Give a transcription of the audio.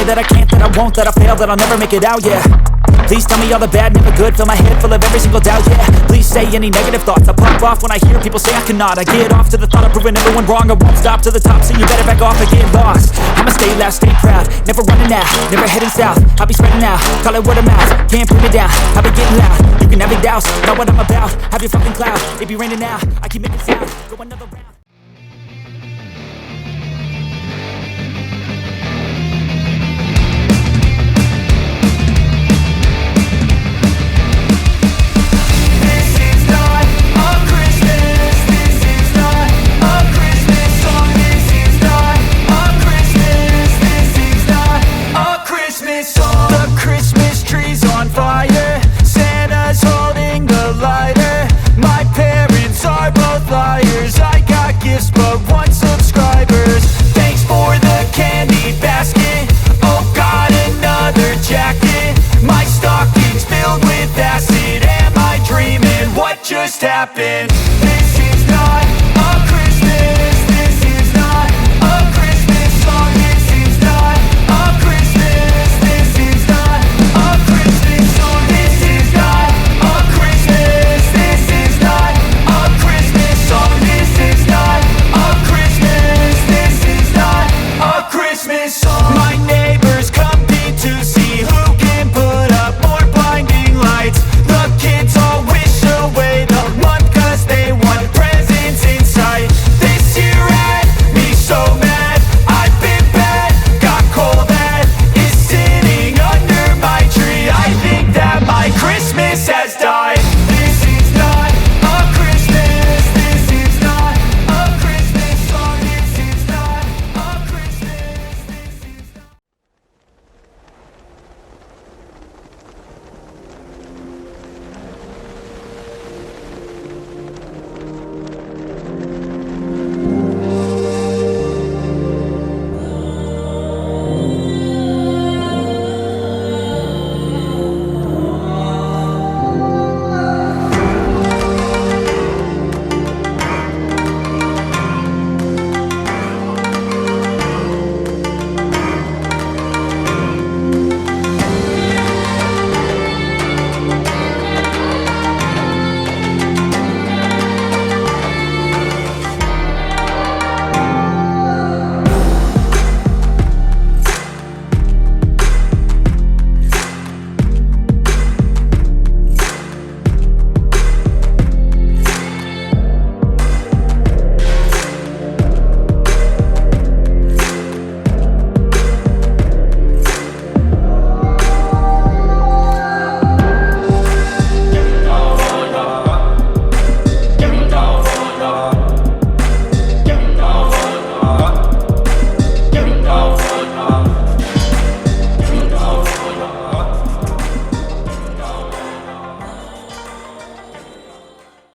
that I can't, that I won't, that I fail, that I'll never make it out, yeah. Please tell me all the bad, never good. Fill my head full of every single doubt, yeah. Please say any negative thoughts. I pop off when I hear people say I cannot. I get off to the thought of proving everyone wrong. I won't stop to the top, so you better back off and get lost. I'ma stay loud, stay proud, never running out, never heading south. I'll be spreading out, call it word of mouth. Can't put me down, I'll be getting loud. You can have your doubts, know what I'm about. Have your fucking cloud, it be raining now. I keep making sound, go another round. Just happened. This is not